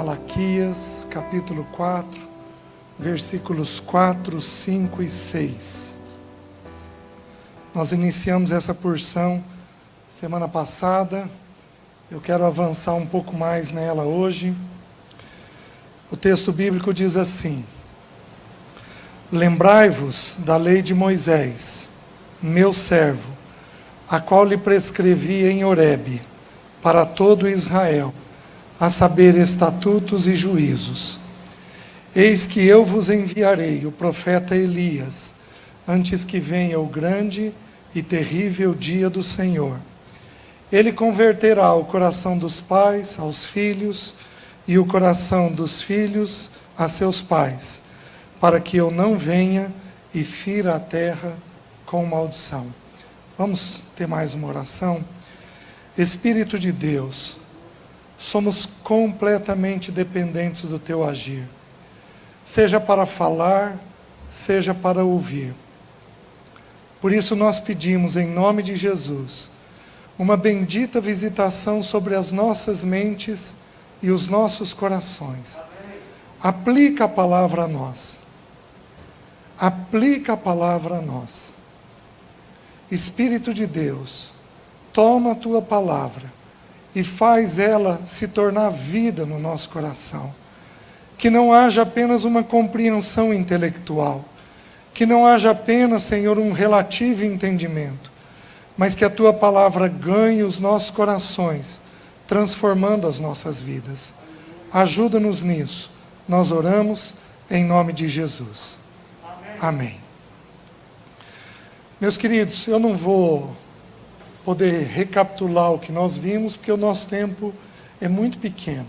Malaquias, capítulo 4, versículos 4, 5 e 6. Nós iniciamos essa porção semana passada, eu quero avançar um pouco mais nela hoje. O texto bíblico diz assim: Lembrai-vos da lei de Moisés, meu servo, a qual lhe prescrevi em Horebe, para todo Israel, a saber, estatutos e juízos. Eis que eu vos enviarei o profeta Elias, antes que venha o grande e terrível dia do Senhor. Ele converterá o coração dos pais aos filhos, e o coração dos filhos a seus pais, para que eu não venha e fira a terra com maldição. Vamos ter mais uma oração? Espírito de Deus, somos completamente dependentes do teu agir, seja para falar, seja para ouvir. Por isso nós pedimos, em nome de Jesus, uma bendita visitação sobre as nossas mentes e os nossos corações. Aplica a palavra a nós. Aplica a palavra a nós. Espírito de Deus, toma a tua palavra e faz ela se tornar vida no nosso coração. Que não haja apenas uma compreensão intelectual, que não haja apenas, Senhor, um relativo entendimento, mas que a tua palavra ganhe os nossos corações, transformando as nossas vidas. Ajuda-nos nisso. Nós oramos em nome de Jesus. Amém. Meus queridos, eu não vou poder recapitular o que nós vimos, porque o nosso tempo é muito pequeno,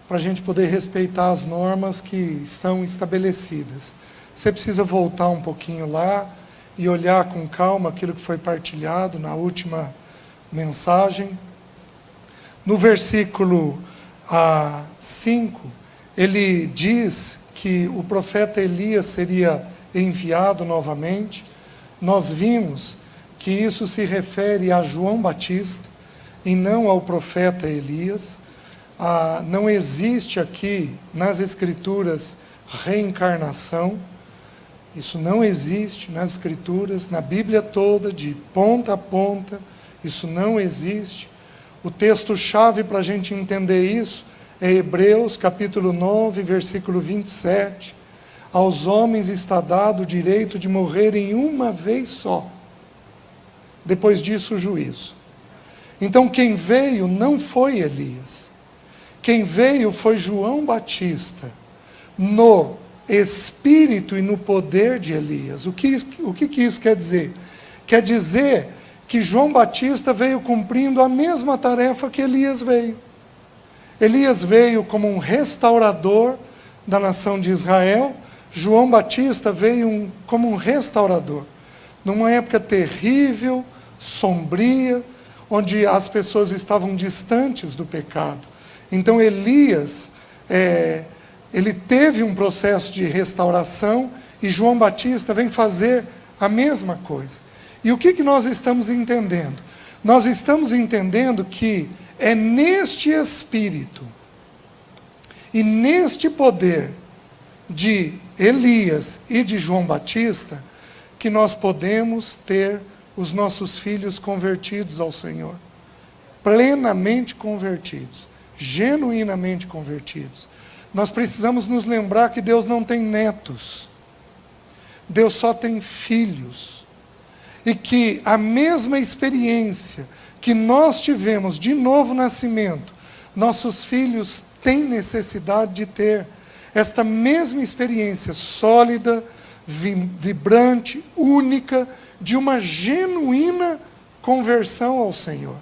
para a gente poder respeitar as normas que estão estabelecidas. Você precisa voltar um pouquinho lá e olhar com calma aquilo que foi partilhado na última mensagem. No versículo 5, ele diz que o profeta Elias seria enviado novamente. Nós vimos que isso se refere a João Batista e não ao profeta Elias. Não existe aqui nas Escrituras reencarnação. Isso não existe nas Escrituras, na Bíblia toda, de ponta a ponta. Isso não existe. O texto-chave para a gente entender isso é Hebreus capítulo 9, versículo 27. Aos homens está dado o direito de morrerem uma vez só. Depois disso, o juízo. Então, quem veio não foi Elias. Quem veio foi João Batista, no espírito e no poder de Elias. O que isso quer dizer? Quer dizer que João Batista veio cumprindo a mesma tarefa que Elias veio. Elias veio como um restaurador da nação de Israel. João Batista veio como um restaurador. Numa época terrível, sombria, onde as pessoas estavam distantes do pecado. Então Elias, ele teve um processo de restauração, e João Batista vem fazer a mesma coisa. E o que nós estamos entendendo? Nós estamos entendendo que é neste espírito e neste poder de Elias e de João Batista que nós podemos ter os nossos filhos convertidos ao Senhor, plenamente convertidos, genuinamente convertidos. Nós precisamos nos lembrar que Deus não tem netos, Deus só tem filhos, e que a mesma experiência que nós tivemos de novo nascimento, nossos filhos têm necessidade de ter esta mesma experiência sólida, vibrante, única, de uma genuína conversão ao Senhor.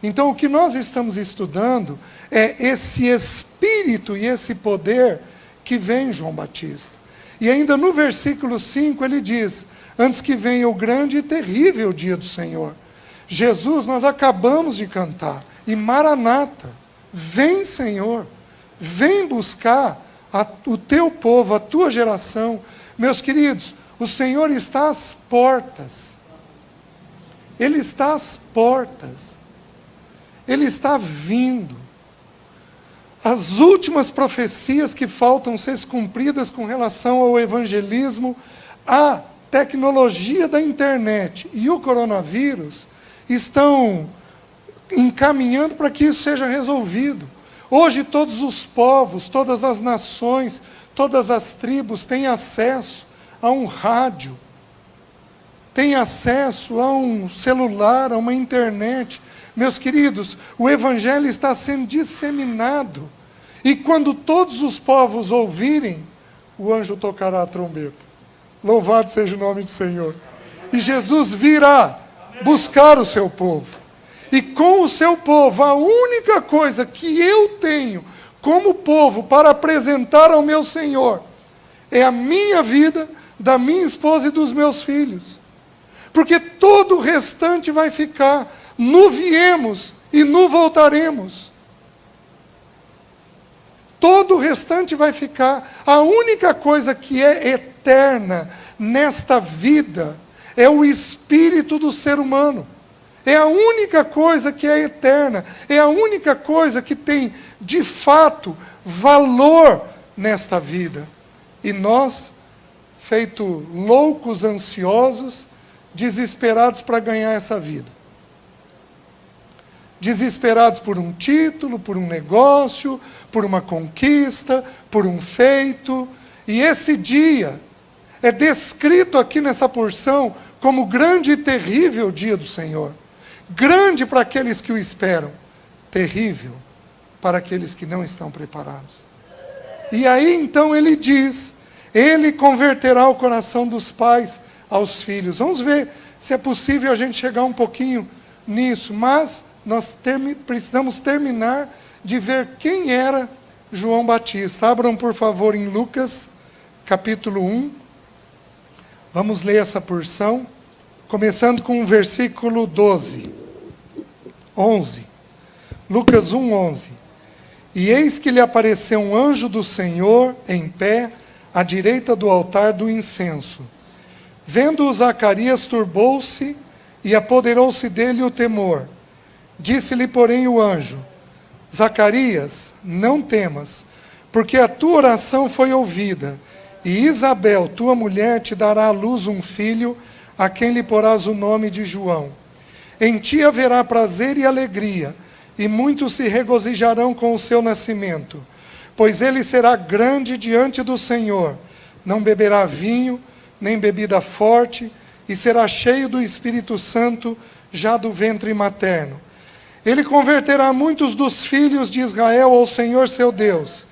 Então, o que nós estamos estudando é esse espírito e esse poder que vem em João Batista. E ainda no versículo 5 ele diz: antes que venha o grande e terrível dia do Senhor. Jesus, nós acabamos de cantar, e Maranata, vem Senhor, vem buscar o teu povo, a tua geração. Meus queridos, o Senhor está às portas. Ele está às portas. Ele está vindo. as últimas profecias que faltam ser cumpridas com relação ao evangelismo, a tecnologia da internet e o coronavírus estão encaminhando para que isso seja resolvido. Hoje todos os povos, todas as nações, todas as tribos têm acesso a um rádio, têm acesso a um celular, a uma internet. Meus queridos, o evangelho está sendo disseminado. E quando todos os povos ouvirem, o anjo tocará a trombeta. Louvado seja o nome do Senhor. E Jesus virá buscar o seu povo. E com o seu povo, a única coisa que eu tenho como povo para apresentar ao meu Senhor é a minha vida, da minha esposa e dos meus filhos. Porque todo o restante vai ficar. Nu viemos e nu voltaremos. Todo o restante vai ficar. A única coisa que é eterna nesta vida é o espírito do ser humano. É a única coisa que é eterna. É a única coisa que tem, de fato, valor nesta vida. E nós, feito loucos, ansiosos, desesperados para ganhar essa vida. Desesperados por um título, por um negócio, por uma conquista, por um feito. E esse dia é descrito aqui nessa porção como grande e terrível dia do Senhor. Grande para aqueles que o esperam, terrível para aqueles que não estão preparados. E aí então ele diz, ele converterá o coração dos pais aos filhos. Vamos ver se é possível a gente chegar um pouquinho nisso, mas nós precisamos terminar de ver quem era João Batista. Abram, por favor, em Lucas, capítulo 1. Vamos ler essa porção, começando com o versículo 11. Lucas 1, 11. E eis que lhe apareceu um anjo do Senhor em pé, à direita do altar do incenso. Vendo-o, Zacarias turbou-se e apoderou-se dele o temor. Disse-lhe, porém, o anjo: Zacarias, não temas, porque a tua oração foi ouvida, e Isabel, tua mulher, te dará à luz um filho, a quem lhe porás o nome de João. Em ti haverá prazer e alegria, e muitos se regozijarão com o seu nascimento, pois ele será grande diante do Senhor, não beberá vinho, nem bebida forte, e será cheio do Espírito Santo, já do ventre materno. Ele converterá muitos dos filhos de Israel ao Senhor seu Deus,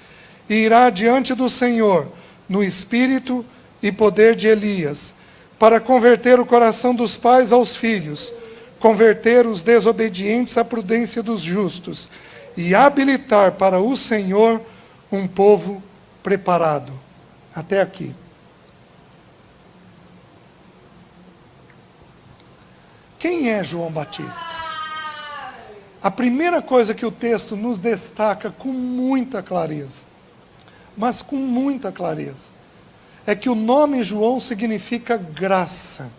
e irá diante do Senhor, no espírito e poder de Elias, para converter o coração dos pais aos filhos, converter os desobedientes à prudência dos justos, e habilitar para o Senhor um povo preparado. Até aqui. Quem é João Batista? A primeira coisa que o texto nos destaca com muita clareza, mas com muita clareza, é que o nome João significa graça.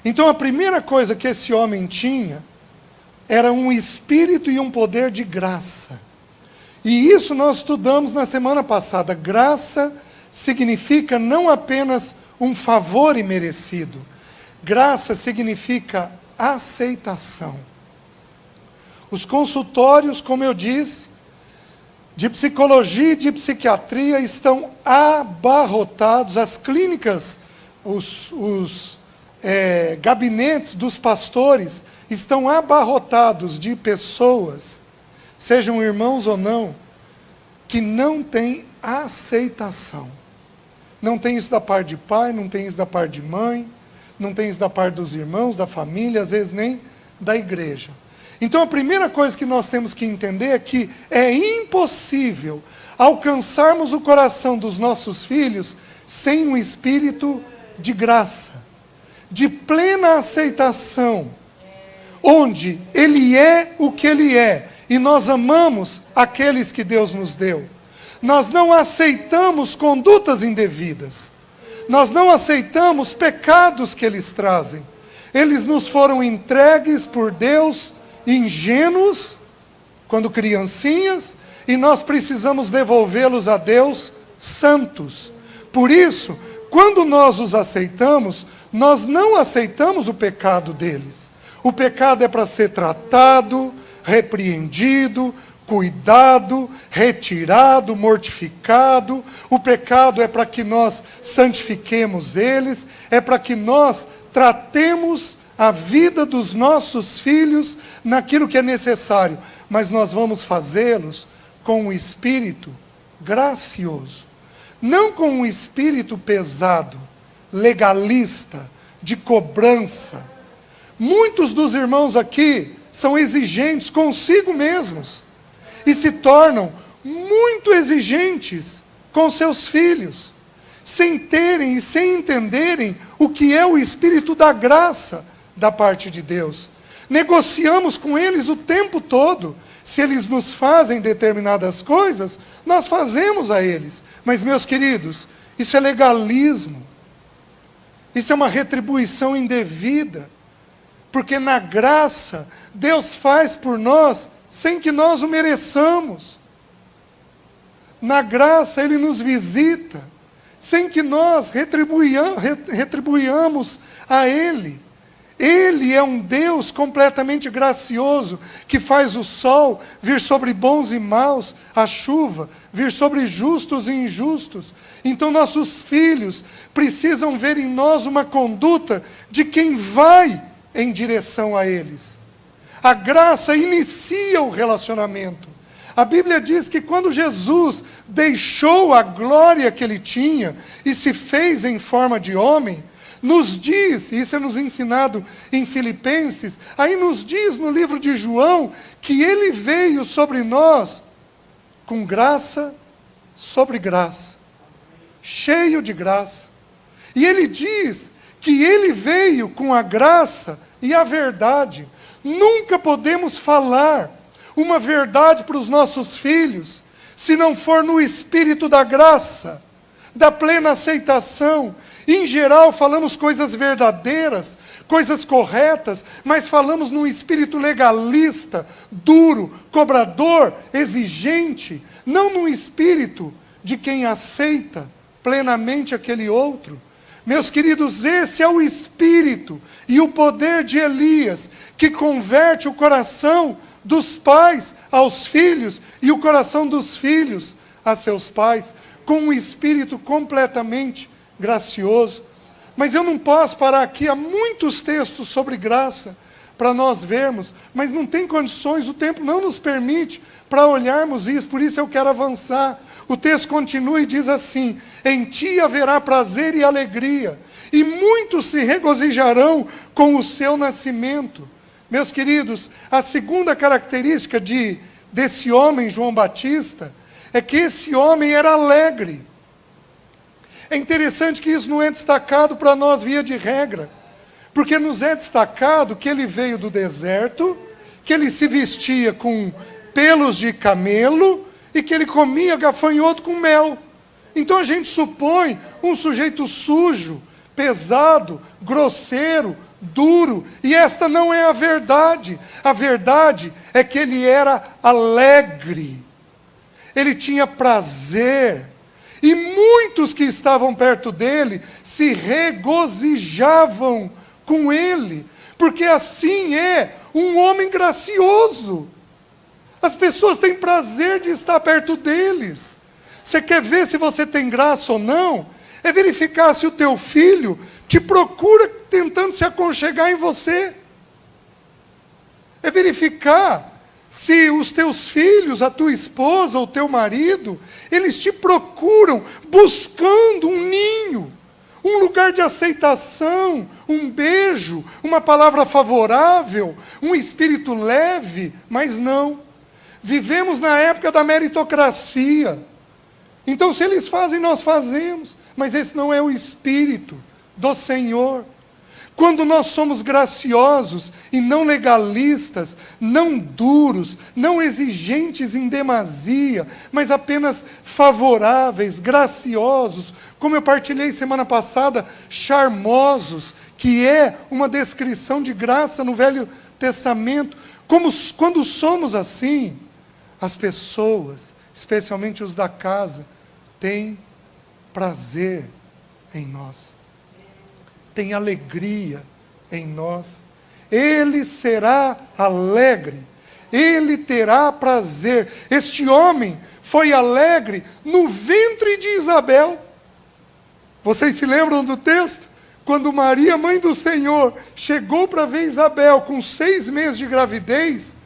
Então a primeira coisa que esse homem tinha era um espírito e um poder de graça. E isso nós estudamos na semana passada. Graça significa não apenas um favor imerecido. Graça significa aceitação. Os consultórios, como eu disse, de psicologia e de psiquiatria estão abarrotados, as clínicas, os gabinetes dos pastores estão abarrotados de pessoas, sejam irmãos ou não, que não têm aceitação. Não tem isso da parte de pai, não tem isso da parte de mãe, não tem isso da parte dos irmãos, da família, às vezes nem da igreja. Então a primeira coisa que nós temos que entender é que é impossível alcançarmos o coração dos nossos filhos sem um espírito de graça, de plena aceitação, onde Ele é o que Ele é, e nós amamos aqueles que Deus nos deu. Nós não aceitamos condutas indevidas, nós não aceitamos pecados que eles trazem. Eles nos foram entregues por Deus ingênuos, quando criancinhas, e nós precisamos devolvê-los a Deus santos. Por isso, quando nós os aceitamos, nós não aceitamos o pecado deles. O pecado é para ser tratado, repreendido, cuidado, retirado, mortificado. O pecado é para que nós santifiquemos eles, é para que nós tratemos a vida dos nossos filhos naquilo que é necessário. Mas nós vamos fazê-los com um espírito gracioso, não com um espírito pesado, legalista, de cobrança. Muitos dos irmãos aqui são exigentes consigo mesmos e se tornam muito exigentes com seus filhos, sem terem e sem entenderem o que é o espírito da graça da parte de Deus. Negociamos com eles o tempo todo. Se eles nos fazem determinadas coisas, nós fazemos a eles. Mas, meus queridos, isso é legalismo. Isso é uma retribuição indevida. Porque na graça, Deus faz por nós sem que nós o mereçamos. Na graça, Ele nos visita, sem que nós retribuamos a Ele. Ele é um Deus completamente gracioso, que faz o sol vir sobre bons e maus, a chuva vir sobre justos e injustos. Então nossos filhos precisam ver em nós uma conduta de quem vai em direção a eles. A graça inicia o relacionamento. A Bíblia diz que quando Jesus deixou a glória que Ele tinha e se fez em forma de homem, nos diz, e isso é nos ensinado em Filipenses, aí nos diz no livro de João, que Ele veio sobre nós com graça sobre graça, cheio de graça. E Ele diz que Ele veio com a graça e a verdade. Nunca podemos falar uma verdade para os nossos filhos, se não for no espírito da graça, da plena aceitação. Em geral, falamos coisas verdadeiras, coisas corretas, mas falamos num espírito legalista, duro, cobrador, exigente, não num espírito de quem aceita plenamente aquele outro. Meus queridos, esse é o espírito e o poder de Elias, que converte o coração dos pais aos filhos e o coração dos filhos a seus pais, com um espírito completamente gracioso. Mas eu não posso parar aqui, há muitos textos sobre graça para nós vermos, mas não tem condições, o tempo não nos permite para olharmos isso, por isso eu quero avançar. O texto continua e diz assim: em ti haverá prazer e alegria, e muitos se regozijarão com o seu nascimento. Meus queridos, a segunda característica desse homem, João Batista, é que esse homem era alegre. É interessante que isso não é destacado para nós via de regra, porque nos é destacado que ele veio do deserto, que ele se vestia com pelos de camelo e que ele comia gafanhoto com mel. Então a gente supõe um sujeito sujo, pesado, grosseiro, duro, e esta não é a verdade. A verdade é que ele era alegre, ele tinha prazer. E muitos que estavam perto dele se regozijavam com ele, porque assim é um homem gracioso. As pessoas têm prazer de estar perto deles. Você quer ver se você tem graça ou não? É verificar se o teu filho te procura tentando se aconchegar em você. É verificar se os teus filhos, a tua esposa, o teu marido, eles te procuram buscando um ninho, um lugar de aceitação, um beijo, uma palavra favorável, um espírito leve, mas não. Vivemos na época da meritocracia. Então, se eles fazem, nós fazemos, mas esse não é o espírito do Senhor. Quando nós somos graciosos e não legalistas, não duros, não exigentes em demasia, mas apenas favoráveis, graciosos, como eu partilhei semana passada, charmosos, que é uma descrição de graça no Velho Testamento. Quando somos assim, as pessoas especialmente os da casa, têm prazer em nós, têm alegria em nós. Ele será alegre, ele terá prazer. Este homem foi alegre no ventre de Isabel. Vocês se lembram do texto? Quando Maria, mãe do Senhor, chegou para ver Isabel com 6 meses de gravidez,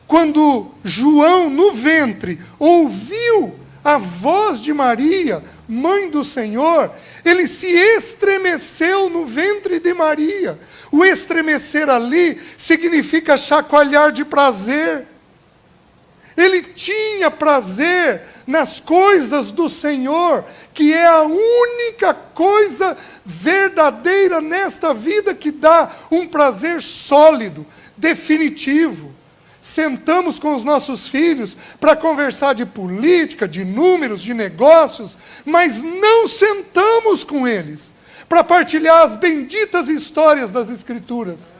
quando João, no ventre, ouviu a voz de Maria, mãe do Senhor, ele se estremeceu no ventre de Maria. O estremecer ali significa chacoalhar de prazer. Ele tinha prazer nas coisas do Senhor, que é a única coisa verdadeira nesta vida que dá um prazer sólido, definitivo. Sentamos com os nossos filhos para conversar de política, de números, de negócios, mas não sentamos com eles para partilhar as benditas histórias das Escrituras.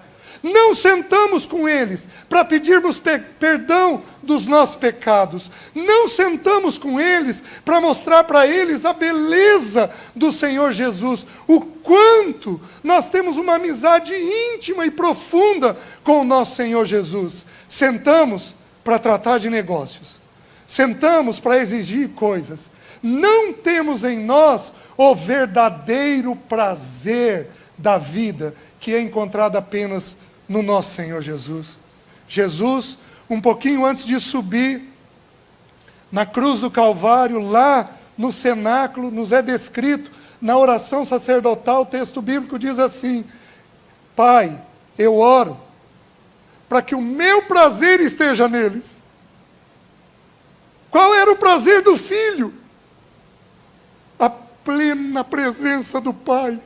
Não sentamos com eles para pedirmos perdão dos nossos pecados. Não sentamos com eles para mostrar para eles a beleza do Senhor Jesus. O quanto nós temos uma amizade íntima e profunda com o nosso Senhor Jesus. Sentamos para tratar de negócios. Sentamos para exigir coisas. Não temos em nós o verdadeiro prazer da vida, que é encontrado apenas no nosso Senhor Jesus. Jesus, um pouquinho antes de subir na cruz do Calvário, lá no cenáculo, nos é descrito, na oração sacerdotal, o texto bíblico diz assim: Pai, eu oro para que o meu prazer esteja neles. Qual era o prazer do Filho? A plena presença do Pai,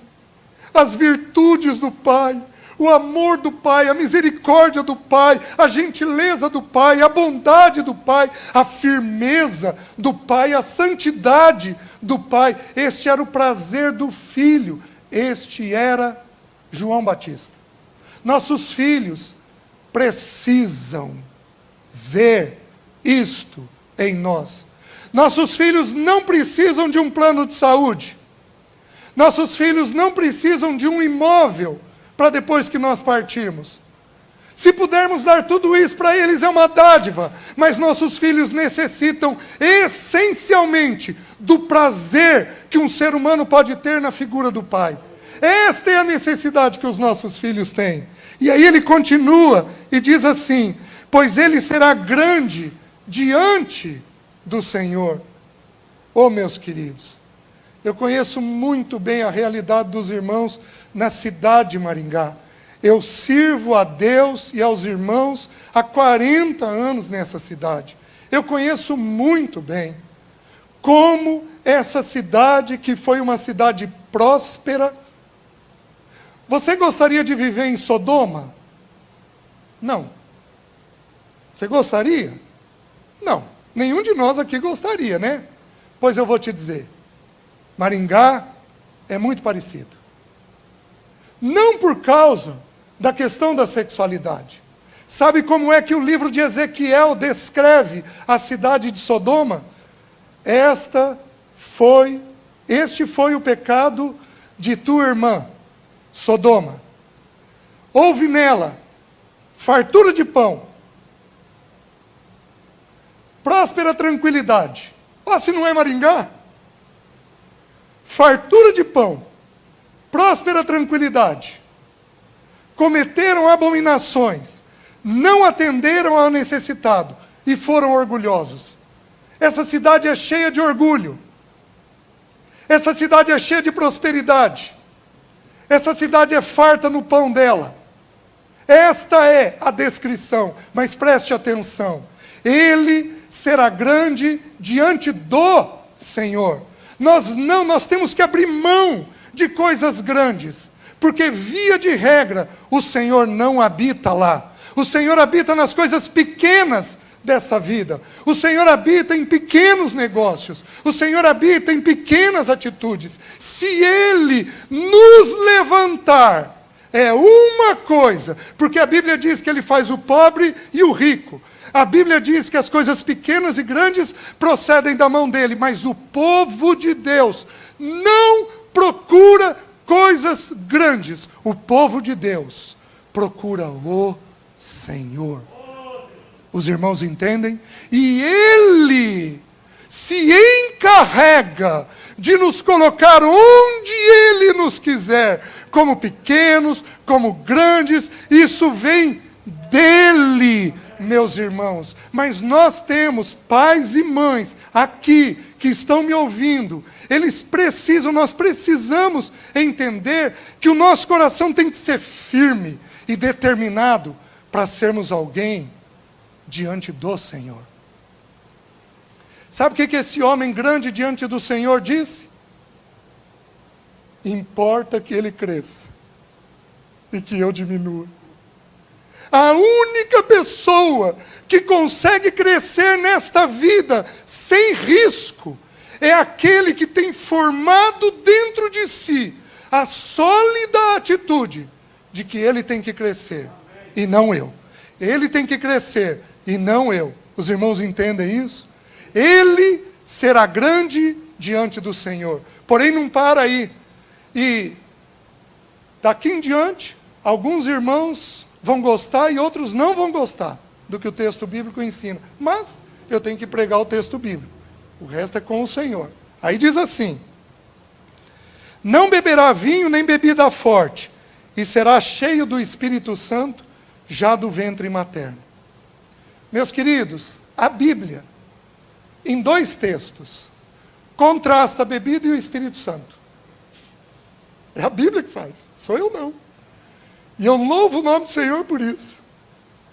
as virtudes do Pai, o amor do Pai, a misericórdia do Pai, a gentileza do Pai, a bondade do Pai, a firmeza do Pai, a santidade do Pai. Este era o prazer do Filho. Este era João Batista. Nossos filhos precisam ver isto em nós. Nossos filhos não precisam de um plano de saúde. Nossos filhos não precisam de um imóvel para depois que nós partirmos. Se pudermos dar tudo isso para eles, é uma dádiva, mas nossos filhos necessitam essencialmente do prazer que um ser humano pode ter na figura do Pai. Esta é a necessidade que os nossos filhos têm. E aí ele continua e diz assim: pois ele será grande diante do Senhor. Oh, meus queridos, eu conheço muito bem a realidade dos irmãos na cidade de Maringá. Eu sirvo a Deus e aos irmãos há 40 anos nessa cidade. Eu conheço muito bem como essa cidade, que foi uma cidade próspera. Você gostaria de viver em Sodoma? Não. Você gostaria? Não. Nenhum de nós aqui gostaria, né? Pois eu vou te dizer, Maringá é muito parecido. Não por causa da questão da sexualidade. Sabe como é que o livro de Ezequiel descreve a cidade de Sodoma? Este foi o pecado de tua irmã, Sodoma. Houve nela fartura de pão, próspera tranquilidade. Ó, se não é Maringá? Fartura de pão, próspera tranquilidade. Cometeram abominações, não atenderam ao necessitado e foram orgulhosos. Essa cidade é cheia de orgulho. Essa cidade é cheia de prosperidade. Essa cidade é farta no pão dela. Esta é a descrição, mas preste atenção. Ele será grande diante do Senhor. Nós temos que abrir mão de coisas grandes, porque via de regra, o Senhor não habita lá. O Senhor habita nas coisas pequenas desta vida. O Senhor habita em pequenos negócios. O Senhor habita em pequenas atitudes. Se Ele nos levantar, é uma coisa, porque a Bíblia diz que Ele faz o pobre e o rico. A Bíblia diz que as coisas pequenas e grandes procedem da mão dele, mas o povo de Deus não procura coisas grandes. O povo de Deus procura o Senhor. Os irmãos entendem? E Ele se encarrega de nos colocar onde Ele nos quiser, como pequenos, como grandes. Isso vem dEle, meus irmãos. Mas nós temos pais e mães aqui que estão me ouvindo. Nós precisamos entender que o nosso coração tem que ser firme e determinado para sermos alguém diante do Senhor. Sabe o que esse homem grande diante do Senhor disse? Importa que ele cresça e que eu diminua. A única pessoa que consegue crescer nesta vida sem risco é aquele que tem formado dentro de si a sólida atitude de que ele tem que crescer e não eu. Ele tem que crescer e não eu. Os irmãos entendem isso? Ele será grande diante do Senhor. Porém, não para aí. E daqui em diante, alguns irmãos vão gostar e outros não vão gostar do que o texto bíblico ensina. Mas eu tenho que pregar o texto bíblico. O resto é com o Senhor. Aí diz assim: não beberá vinho nem bebida forte, e será cheio do Espírito Santo, já do ventre materno. Meus queridos, a Bíblia, em 2 textos, contrasta a bebida e o Espírito Santo. É a Bíblia que faz, sou eu não. E eu louvo o nome do Senhor por isso.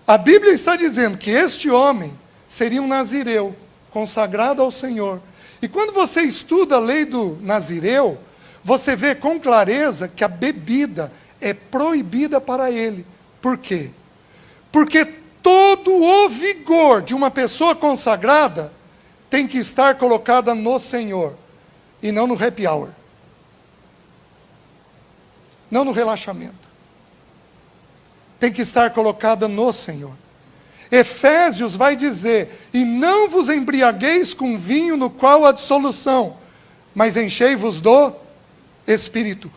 A Bíblia está dizendo que este homem seria um nazireu, consagrado ao Senhor. E quando você estuda a lei do nazireu, você vê com clareza que a bebida é proibida para ele. Por quê? Porque todo o vigor de uma pessoa consagrada tem que estar colocada no Senhor, e não no happy hour. Não no relaxamento. Tem que estar colocada no Senhor. Efésios vai dizer: e não vos embriagueis com vinho no qual há dissolução, mas enchei-vos do Espírito.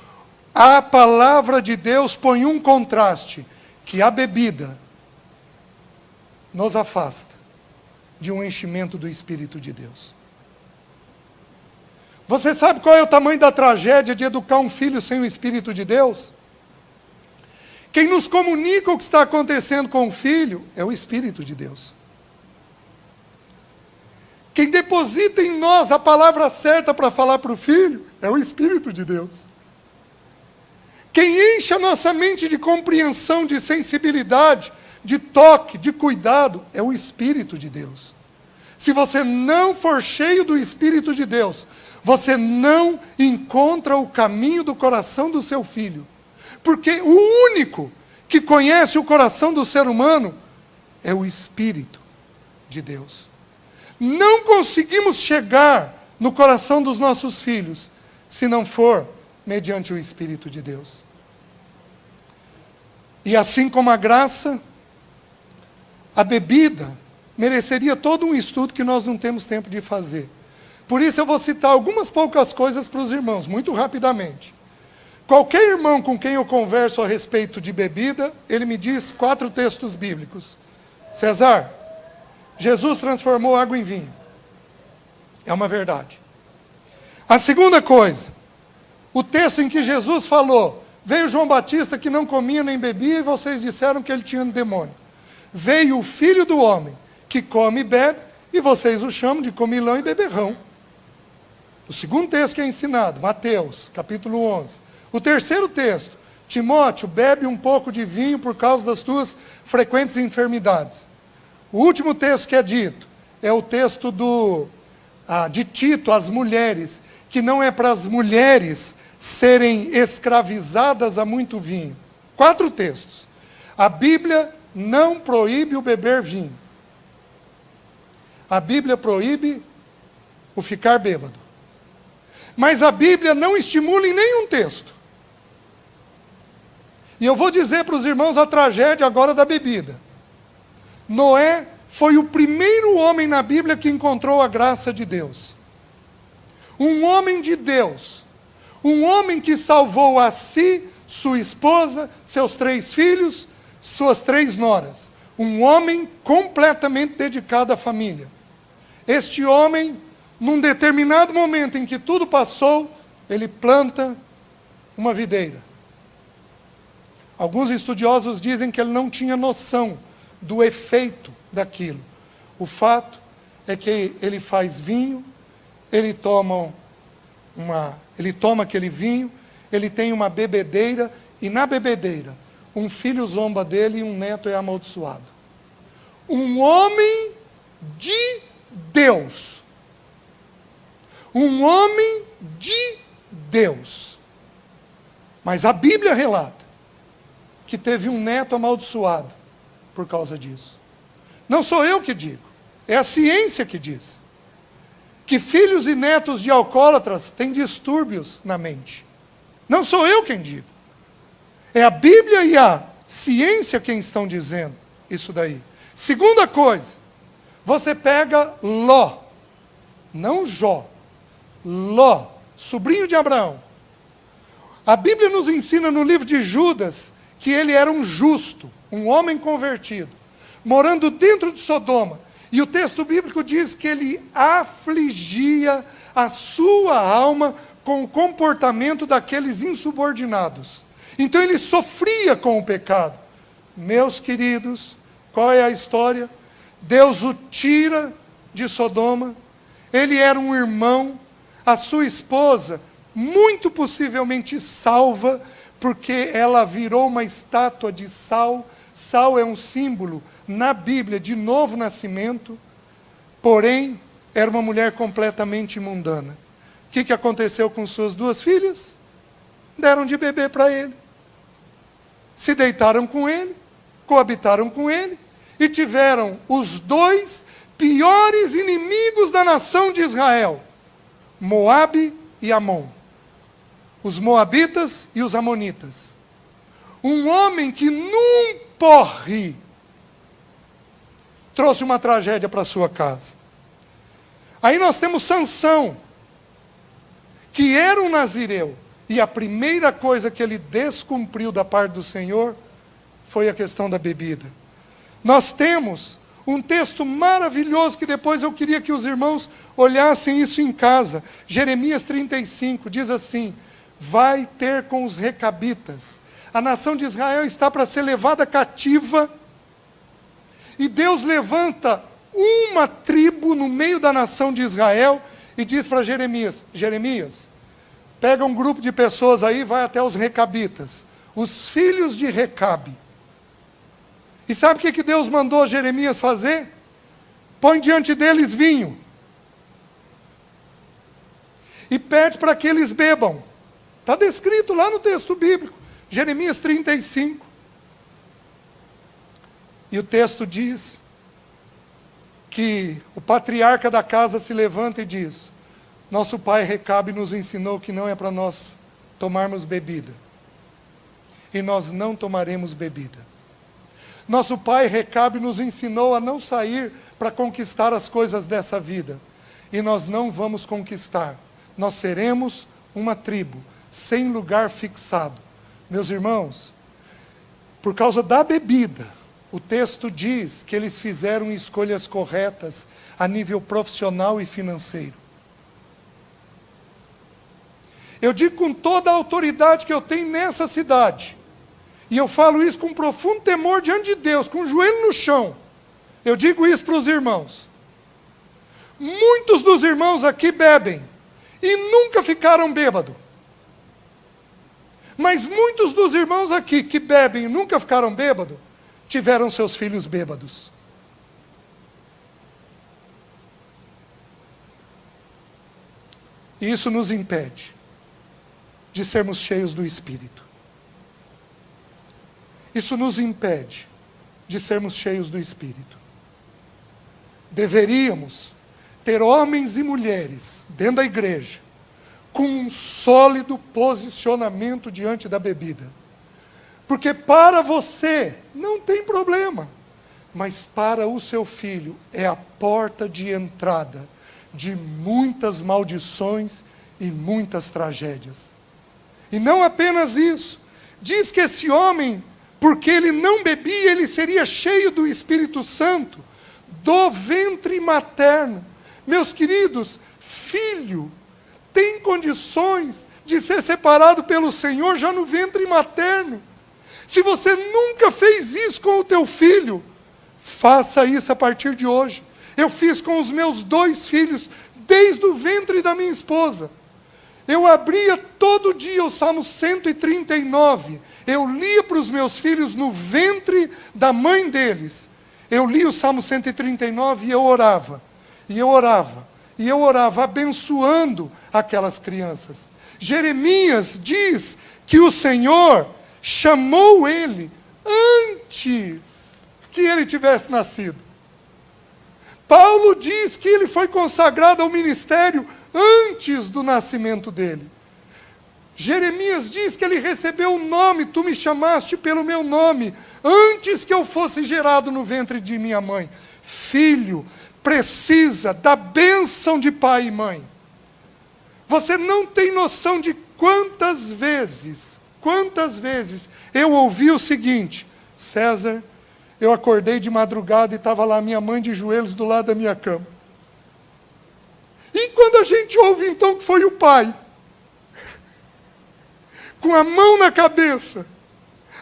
A palavra de Deus põe um contraste, que a bebida nos afasta de um enchimento do Espírito de Deus. Você sabe qual é o tamanho da tragédia de educar um filho sem o Espírito de Deus? Quem nos comunica o que está acontecendo com o filho é o Espírito de Deus. Quem deposita em nós a palavra certa para falar para o filho é o Espírito de Deus. Quem enche a nossa mente de compreensão, de sensibilidade, de toque, de cuidado, é o Espírito de Deus. Se você não for cheio do Espírito de Deus, você não encontra o caminho do coração do seu filho. Porque o único que conhece o coração do ser humano é o Espírito de Deus. Não conseguimos chegar no coração dos nossos filhos se não for mediante o Espírito de Deus. E assim como a graça, a bebida mereceria todo um estudo que nós não temos tempo de fazer. Por isso eu vou citar algumas poucas coisas para os irmãos, muito rapidamente. Qualquer irmão com quem eu converso a respeito de bebida, ele me diz 4 textos bíblicos. César, Jesus transformou água em vinho. É uma verdade. A segunda coisa, o texto em que Jesus falou: veio João Batista que não comia nem bebia e vocês disseram que ele tinha um demônio. Veio o Filho do Homem que come e bebe e vocês o chamam de comilão e beberrão. O segundo texto que é ensinado, Mateus, capítulo 11. O terceiro texto, Timóteo, bebe um pouco de vinho por causa das tuas frequentes enfermidades. O último texto que é dito é o texto de Tito às mulheres, que não é para as mulheres serem escravizadas a muito vinho. 4 textos. A Bíblia não proíbe o beber vinho. A Bíblia proíbe o ficar bêbado. Mas a Bíblia não estimula em nenhum texto. E eu vou dizer para os irmãos a tragédia agora da bebida. Noé foi o primeiro homem na Bíblia que encontrou a graça de Deus. Um homem de Deus. Um homem que salvou a si, sua esposa, seus 3 filhos, suas 3 noras. Um homem completamente dedicado à família. Este homem, num determinado momento em que tudo passou, ele planta uma videira. Alguns estudiosos dizem que ele não tinha noção do efeito daquilo. O fato é que ele faz vinho, ele toma aquele vinho, ele tem uma bebedeira, e na bebedeira, um filho zomba dele e um neto é amaldiçoado. Um homem de Deus. Um homem de Deus. Mas a Bíblia relata que teve um neto amaldiçoado por causa disso. Não sou eu que digo, é a ciência que diz. Que filhos e netos de alcoólatras têm distúrbios na mente. Não sou eu quem digo. É a Bíblia e a ciência quem estão dizendo isso daí. Segunda coisa, você pega Ló, não Jó, Ló, sobrinho de Abraão. A Bíblia nos ensina no livro de Judas que ele era um justo, um homem convertido, morando dentro de Sodoma. E o texto bíblico diz que ele afligia a sua alma com o comportamento daqueles insubordinados. Então ele sofria com o pecado. Meus queridos, qual é a história? Deus o tira de Sodoma. Ele era um irmão. A sua esposa, muito possivelmente salva, porque ela virou uma estátua de sal. Sal é um símbolo na Bíblia de novo nascimento, porém, era uma mulher completamente mundana. O que aconteceu com suas 2 filhas? Deram de beber para ele. Se deitaram com ele, coabitaram com ele, e tiveram os 2 piores inimigos da nação de Israel, Moabe e Amon. Os moabitas e os amonitas. Um homem que num porre trouxe uma tragédia para sua casa. Aí nós temos Sansão, que era um nazireu, e a primeira coisa que ele descumpriu da parte do Senhor foi a questão da bebida. Nós temos um texto maravilhoso que depois eu queria que os irmãos olhassem isso em casa. Jeremias 35 diz assim: vai ter com os recabitas. A nação de Israel está para ser levada cativa, e Deus levanta uma tribo no meio da nação de Israel e diz para Jeremias: Jeremias, pega um grupo de pessoas aí, vai até os recabitas, os filhos de Recabe. E sabe o que Deus mandou Jeremias fazer? Põe diante deles vinho. E pede para que eles bebam. Está descrito lá no texto bíblico. Jeremias 35. E o texto diz que o patriarca da casa se levanta e diz: nosso pai Recabe nos ensinou que não é para nós tomarmos bebida. E nós não tomaremos bebida. Nosso pai Recabe nos ensinou a não sair para conquistar as coisas dessa vida. E nós não vamos conquistar. Nós seremos uma tribo sem lugar fixado. Meus irmãos, por causa da bebida, o texto diz que eles fizeram escolhas corretas a nível profissional e financeiro. Eu digo com toda a autoridade que eu tenho nessa cidade, e eu falo isso com profundo temor diante de Deus, com o joelho no chão. Eu digo isso para os irmãos. Muitos dos irmãos aqui bebem e nunca ficaram bêbados. Mas muitos dos irmãos aqui que bebem e nunca ficaram bêbados, tiveram seus filhos bêbados. E isso nos impede de sermos cheios do Espírito. Isso nos impede de sermos cheios do Espírito. Deveríamos ter homens e mulheres dentro da igreja com um sólido posicionamento diante da bebida. Porque para você não tem problema. mas para o seu filho é a porta de entrada de muitas maldições e muitas tragédias. E não apenas isso, diz que esse homem, porque ele não bebia, ele seria cheio do Espírito Santo, do ventre materno. Meus queridos, filho tem condições de ser separado pelo Senhor já no ventre materno. Se você nunca fez isso com o teu filho, faça isso a partir de hoje. Eu fiz com os meus 2 filhos, desde o ventre da minha esposa. Eu abria todo dia o Salmo 139. Eu lia para os meus filhos no ventre da mãe deles. Eu lia o Salmo 139 e eu orava. E eu orava. E eu orava, abençoando aquelas crianças. Jeremias diz que o Senhor chamou ele antes que ele tivesse nascido. Paulo diz que ele foi consagrado ao ministério antes do nascimento dele. Jeremias diz que ele recebeu o nome, tu me chamaste pelo meu nome, antes que eu fosse gerado no ventre de minha mãe. Filho precisa da bênção de pai e mãe. Você não tem noção de quantas vezes eu ouvi o seguinte: César, eu acordei de madrugada e estava lá minha mãe de joelhos do lado da minha cama. E quando a gente ouve então que foi o pai, com a mão na cabeça,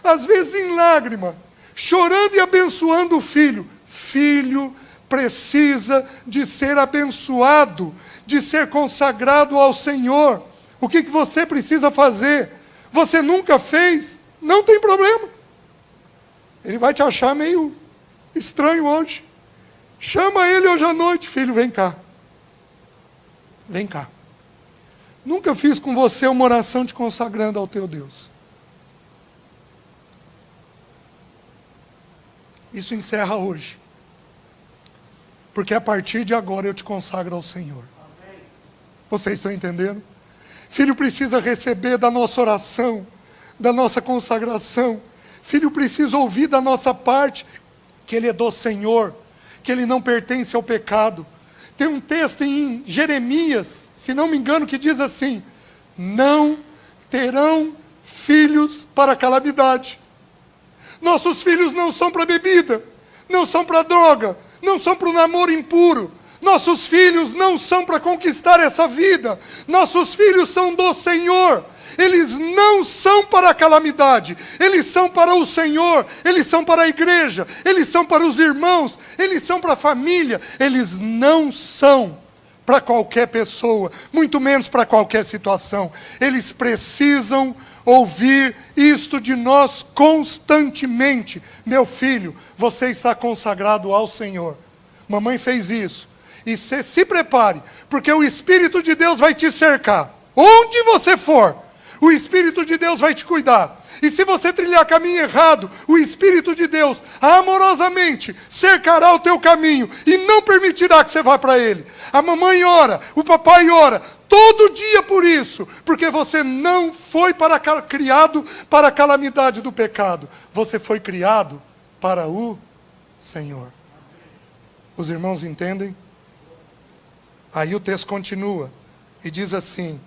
às vezes em lágrima, chorando e abençoando o filho. Filho precisa de ser abençoado, de ser consagrado ao Senhor. O que você precisa fazer? Você nunca fez? Não tem problema. Ele vai te achar meio estranho hoje. Chama ele hoje à noite, filho, vem cá. Vem cá. Nunca fiz com você uma oração te consagrando ao teu Deus. Isso encerra hoje. Porque a partir de agora eu te consagro ao Senhor. Vocês estão entendendo? Filho precisa receber da nossa oração, da nossa consagração. Filho precisa ouvir da nossa parte que ele é do Senhor, que ele não pertence ao pecado. Tem um texto em Jeremias, se não me engano, que diz assim: não terão filhos para a calamidade. Nossos filhos não são para bebida, não são para droga, não são para o namoro impuro. Nossos filhos não são para conquistar essa vida. Nossos filhos são do Senhor. Eles não são para a calamidade, eles são para o Senhor, eles são para a igreja, eles são para os irmãos, eles são para a família, eles não são para qualquer pessoa, muito menos para qualquer situação. Eles precisam ouvir isto de nós constantemente. Meu filho, você está consagrado ao Senhor. Mamãe fez isso. E se prepare, porque o Espírito de Deus vai te cercar. Onde você for, o Espírito de Deus vai te cuidar. E se você trilhar caminho errado, o Espírito de Deus amorosamente cercará o teu caminho e não permitirá que você vá para ele. A mamãe ora, o papai ora, todo dia por isso, porque você não foi criado para a calamidade do pecado. Você foi criado para o Senhor. Os irmãos entendem? Aí o texto continua e diz assim: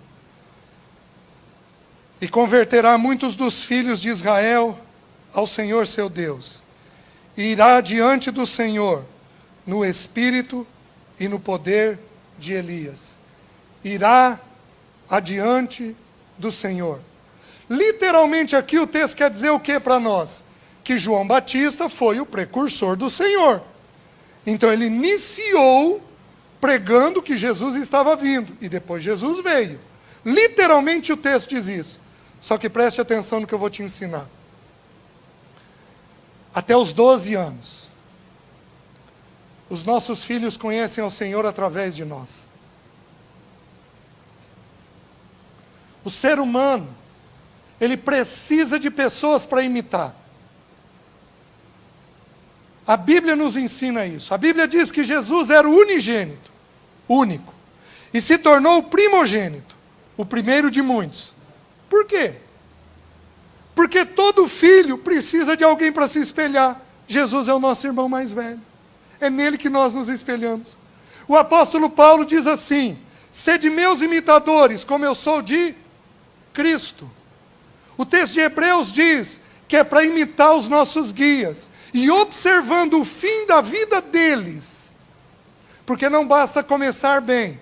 e converterá muitos dos filhos de Israel ao Senhor seu Deus, e irá diante do Senhor no espírito e no poder de Elias. Irá adiante do Senhor. Literalmente aqui o texto quer dizer o que para nós? Que João Batista foi o precursor do Senhor. Então ele iniciou pregando que Jesus estava vindo, e depois Jesus veio. Literalmente o texto diz isso. Só que preste atenção no que eu vou te ensinar. Até os 12 anos, os nossos filhos conhecem ao Senhor através de nós. O ser humano, ele precisa de pessoas para imitar. A Bíblia nos ensina isso. A Bíblia diz que Jesus era o unigênito, único, e se tornou o primogênito, o primeiro de muitos. Por quê? Porque todo filho precisa de alguém para se espelhar. Jesus é o nosso irmão mais velho. É nele que nós nos espelhamos. O apóstolo Paulo diz assim: sede meus imitadores, como eu sou de Cristo. O texto de Hebreus diz que é para imitar os nossos guias. E observando o fim da vida deles, porque não basta começar bem,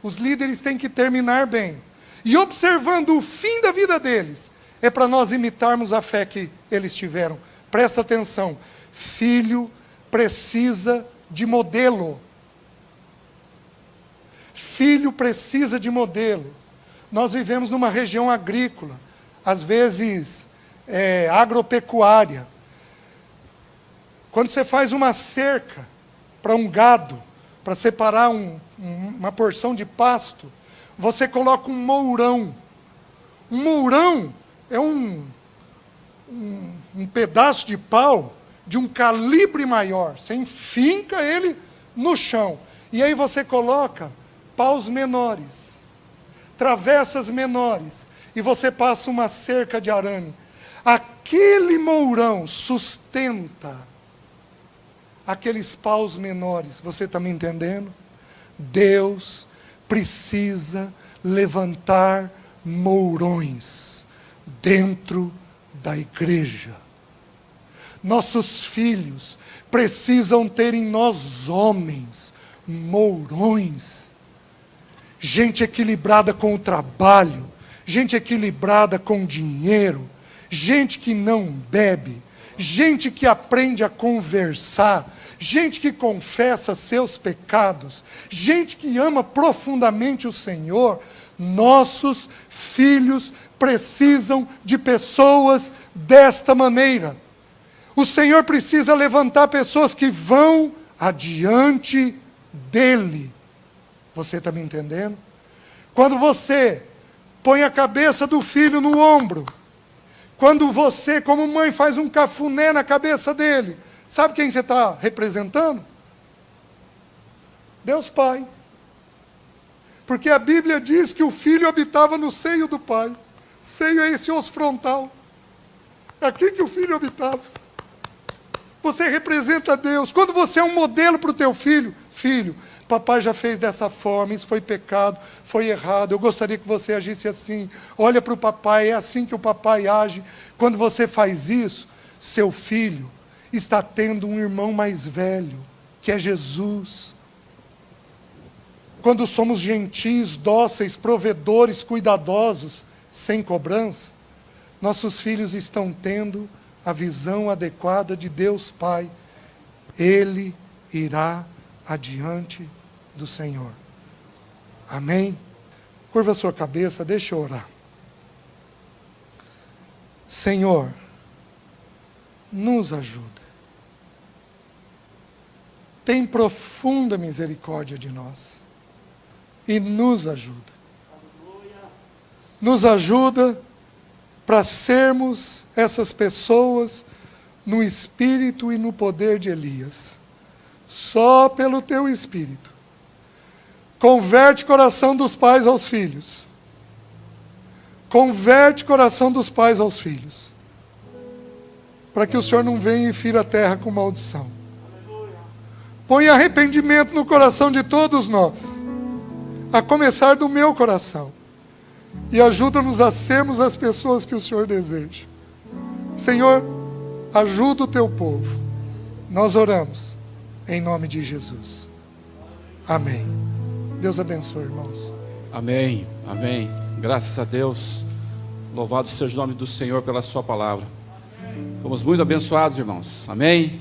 os líderes têm que terminar bem. E observando o fim da vida deles, é para nós imitarmos a fé que eles tiveram. Presta atenção, filho precisa de modelo. Filho precisa de modelo. Nós vivemos numa região agrícola, às vezes agropecuária. Quando você faz uma cerca para um gado, para separar uma porção de pasto, você coloca um mourão. Um mourão é um pedaço de pau de um calibre maior. Você enfinca ele no chão. E aí você coloca paus menores, travessas menores, e você passa uma cerca de arame. Aquele mourão sustenta aqueles paus menores. Você está me entendendo? Deus precisa levantar mourões dentro da igreja. Nossos filhos precisam ter em nós homens mourões. Gente equilibrada com o trabalho, gente equilibrada com o dinheiro, gente que não bebe, gente que aprende a conversar, gente que confessa seus pecados, gente que ama profundamente o Senhor. Nossos filhos precisam de pessoas desta maneira. O Senhor precisa levantar pessoas que vão adiante dEle. Você está me entendendo? Quando você põe a cabeça do filho no ombro, quando você, como mãe, faz um cafuné na cabeça dele, sabe quem você está representando? Deus Pai. Porque a Bíblia diz que o filho habitava no seio do Pai. Seio é esse osso frontal. É aqui que o filho habitava. Você representa Deus. Quando você é um modelo para o teu filho, filho, papai já fez dessa forma, isso foi pecado, foi errado, eu gostaria que você agisse assim. Olha para o papai, é assim que o papai age. Quando você faz isso, seu filho está tendo um irmão mais velho, que é Jesus. Quando somos gentis, dóceis, provedores, cuidadosos, sem cobrança, nossos filhos estão tendo a visão adequada de Deus Pai. Ele irá adiante do Senhor. Amém? Curva a sua cabeça, deixa eu orar. Senhor, nos ajuda. Tem profunda misericórdia de nós. E nos ajuda. Nos ajuda para sermos essas pessoas no espírito e no poder de Elias. Só pelo teu espírito. Converte o coração dos pais aos filhos. Converte o coração dos pais aos filhos. Para que o Senhor não venha e fira a terra com maldição. Põe arrependimento no coração de todos nós. A começar do meu coração. E ajuda-nos a sermos as pessoas que o Senhor deseja. Senhor, ajuda o teu povo. Nós oramos em nome de Jesus. Amém. Deus abençoe, irmãos. Amém, amém. Graças a Deus. Louvado seja o nome do Senhor pela sua palavra. Fomos muito abençoados, irmãos. Amém.